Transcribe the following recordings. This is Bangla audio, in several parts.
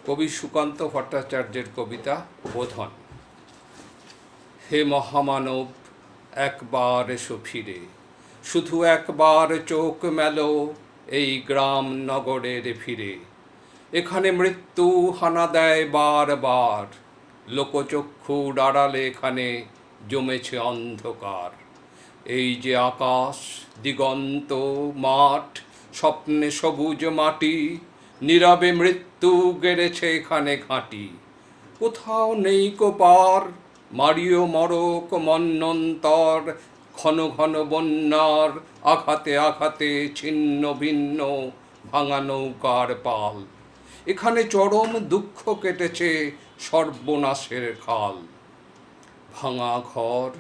কবি সুকান্ত ভট্টাচার্যের কবিতা বোধন। হে মহামানব, একবার এসো ফিরে, শুধু একবার চোখ মেলো এই গ্রাম নগরের ফিরে। এখানে মৃত্যু হানা দেয় বারবার, লোকচক্ষুর আড়ালে এখানে জমেছে অন্ধকার। এই যে আকাশ, দিগন্ত, মাঠ, স্বপ্নে সবুজ মাটি, নীরবে মৃত্যু গেড়েছে এখানে ঘাঁটি। কোথাও নেই কো পার, মারিও মরক মন্বন্তর, ঘন ঘন বন্যার আঘাতে আঘাতে ছিন্ন ভিন্ন ভাঙা নৌকার পাল। এখানে চরম দুঃখ কেটেছে সর্বনাশের খাল। ভাঙা ঘর,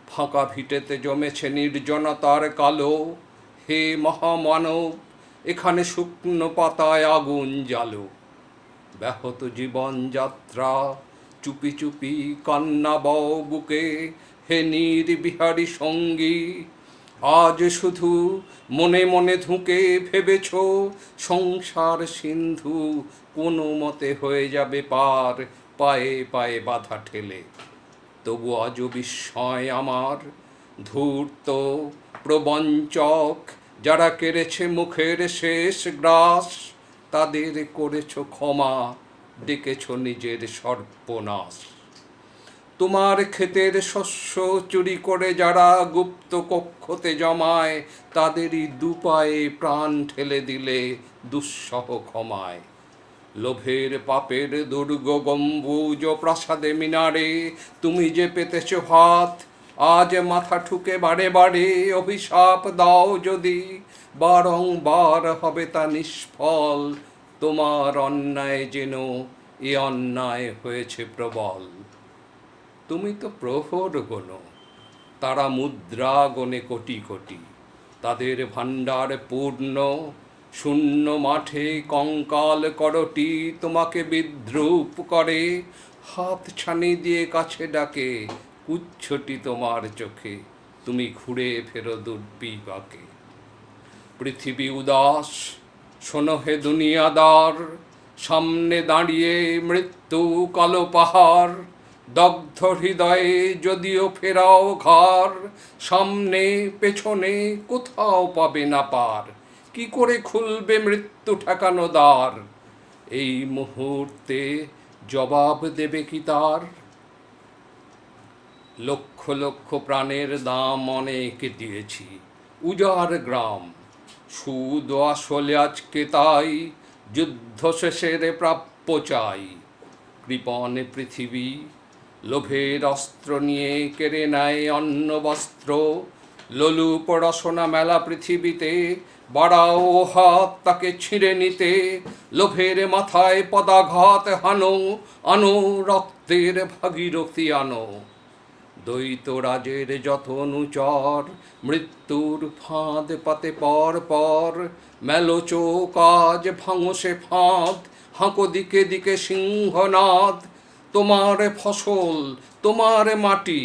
ফাঁকা ভিটেতে জমেছে নির্জনতার কালো। হে মহামানব, এখানে শুকনো পাতায় আগুন জ্বালো। ব্যাহত জীবনযাত্রা, চুপি চুপি কান্না বও বুকে, হে নির্বিহারী সঙ্গী। আজ শুধু মনে মনে ধুঁকে ভেবেছ সংসার সিন্ধু কোনো মতে হয়ে যাবে পার, পায়ে পায়ে বাধা ঠেলে। তবু আজও বিস্ময় আমার, ধূর্ত প্রবঞ্চক যারা কেড়েছে মুখের শেষ গ্রাস, তাদের করেছ ক্ষমা, ডেকেছ নিজের সর্বনাশ। তোমার ক্ষেতের শস্য চুরি করে যারা গুপ্ত কক্ষতে জমায়, তাদেরই দুপায়ে প্রাণ ঠেলে দিলে দুঃসহ ক্ষমায়। লোভের পাপের দুর্গ গম্বুজ প্রাসাদে মিনারে তুমি যে পেতেছ হাত, আজ মাথা ঠুকে বারে বারে অভিশাপ দাও যদি, বারংবার হবে তা নিষ্ফল। তোমার অন্যায় যেন এ অন্যায় হয়েছে প্রবল। তুমি তো প্রহর গোনো, তারা মুদ্রা গোনে কোটি কোটি, তাদের ভাণ্ডার পূর্ণ। শূন্য মাঠে কঙ্কাল করটি তোমাকে বিদ্রূপ করে, হাত ছানি দিয়ে কাছে ডাকে কুচ্ছটি তোমার চোখে, তুমি ঘুরে ফেরো দুর্বিপাকে। পৃথিবী উদাস, শোনো হে দুনিয়াদার, সামনে দাঁড়িয়ে মৃত্যু কালো পাহাড়। দগ্ধ হৃদয়ে যদিও ফেরাও ঘর, সামনে পেছনে কোথাও পাবে না পার। কি করে খুলবে মৃত্যু ঠেকানো দ্বার, এই মুহূর্তে জবাব দেবে কি তার? লক্ষ লক্ষ প্রাণের দাম অনেক দিয়েছি, উজাড় গ্রাম সুদ আসলে আজকে তাই, যুদ্ধ শেষের প্রাপ্য চাই। কৃপণ পৃথিবী লোভের অস্ত্র নিয়ে কেড়ে নেয় অন্ন বস্ত্র। লোলুপ রসনা মেলা পৃথিবীতে, বাড়াও হাত তাকে ছিঁড়ে নিতে। লোভের মাথায় পদাঘাত হানো, আনো রক্তের ভাগীরথী আনো। দ্বৈত রাজের যত অনুচর, মৃত্যুর ফাঁদ পাতে পর পর। মেলো চোখ আজ ভাঙো সে ফাঁদ, হাঁকো দিকে দিকে সিংহনাদ। তোমার ফসল, তোমার মাটি,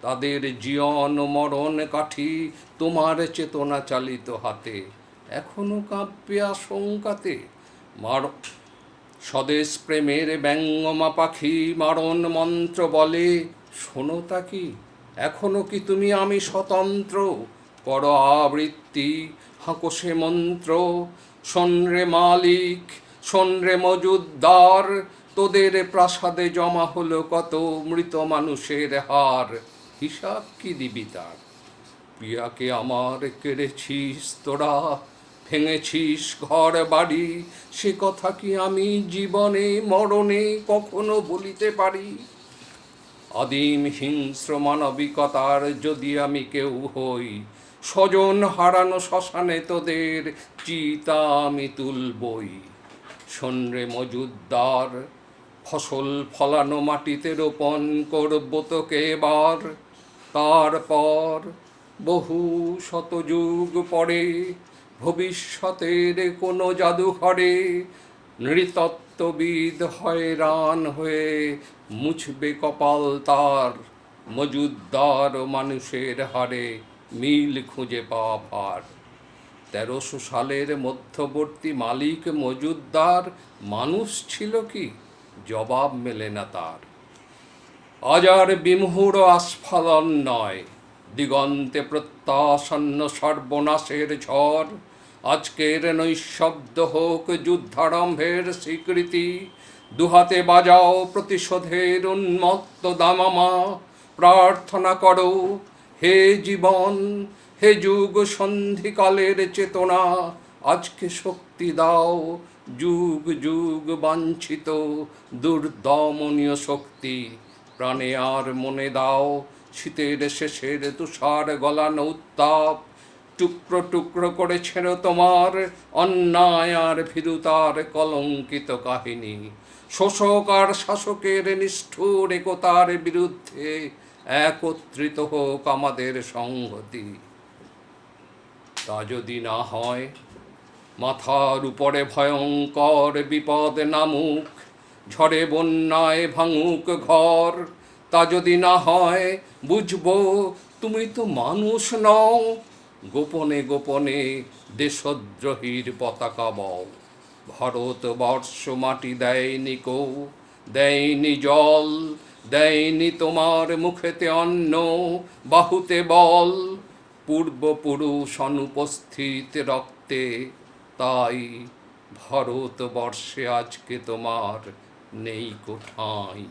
তাদের জীবন মরণ কাঠি তোমার চেতনা চালিত হাতে। এখনো কাঁপবে আশঙ্কাতে স্বদেশ প্রেমের ব্যঙ্গমা পাখি মারণ মন্ত্র বলে, শোনো তা কি এখনো কি তুমি আমি স্বতন্ত্র? কর আবৃত্তি, হাঁকো সে মন্ত্র। শোন রে মালিক, শোন রে মজুদ্দার, তোদের প্রাসাদে জমা হলো কত মৃত মানুষের হার, হিসাব কি দিবি তার? প্রিয়াকে আমার কেড়েছিস তোরা, ভেঙেছিস ঘর বাড়ি, সে কথা কি আমি জীবনে মরণে কখনো বলিতে পারি? আদিম হিংস্র মানবিকতার যদি আমি কেউ হই, স্বজন হারানো শ্মশানে তোদের চিতা আমি তুলবই। শোন রে মজুদ্দার, ফসল ফলানো মাটিতে রোপণ করব তোকে এবার। তারপর বহু শতযুগ পরে ভবিষ্যতের কোনো জাদুঘরে নৃতত্ত্ববিদ হয়রান হয়ে মুছবে কপাল তার। মজুদ্দার ও মানুষের হারে মিল খুঁজে পাওয়া ভার। 1300 সালের মধ্যবর্তী মালিক মজুদ্দার মানুষ ছিল কি? জবাব মেলে না তার। আজ আর বিমুঢ় আস্ফালন নয়, দিগন্তে প্রত্যাসন্ন সর্বনাশের ঝড়। আজকের নৈশব্দ হোক যুদ্ধারম্ভের স্বীকৃতি, দুহাতে বাজাও প্রতিশোধের উন্মত্ত দামামা। প্রার্থনা করো হে জীবন, হে যুগ সন্ধিকালের চেতনা, আজকে শক্তি দাও, যুগ যুগ বাঞ্ছিত দুর্দমনীয় শক্তি। প্রাণে আর মনে দাও শীতের শেষের তুষার গলানো উত্তাপ। টুকরো টুকরো করে ছেড়ো তোমার অন্যায় আর ভীরুতার কলঙ্কিত কাহিনী। শোষক আর শাসকের নিষ্ঠুর একতার বিরুদ্ধে একত্রিত হোক আমাদের সংহতি। তা যদি না হয়, মাথার উপরে ভয়ঙ্কর বিপদ নামুক, ঝড়ে বন্যায় ভাঙুক ঘর। তা যদি না হয়, বুঝবো তুমি তো মানুষ নও, গোপনে গোপনে দেশদ্রোহীর পতাকা বও। ভারতবর্ষ মাটি দেয়নি কো, দেয়নি জল, দেয়নি তোমার মুখেতে অন্ন, বাহুতে বল। পূর্বপুরুষ অনুপস্থিত রক্তে, তাই ভারতবর্ষে আজকে তোমার নেই কোঠাই।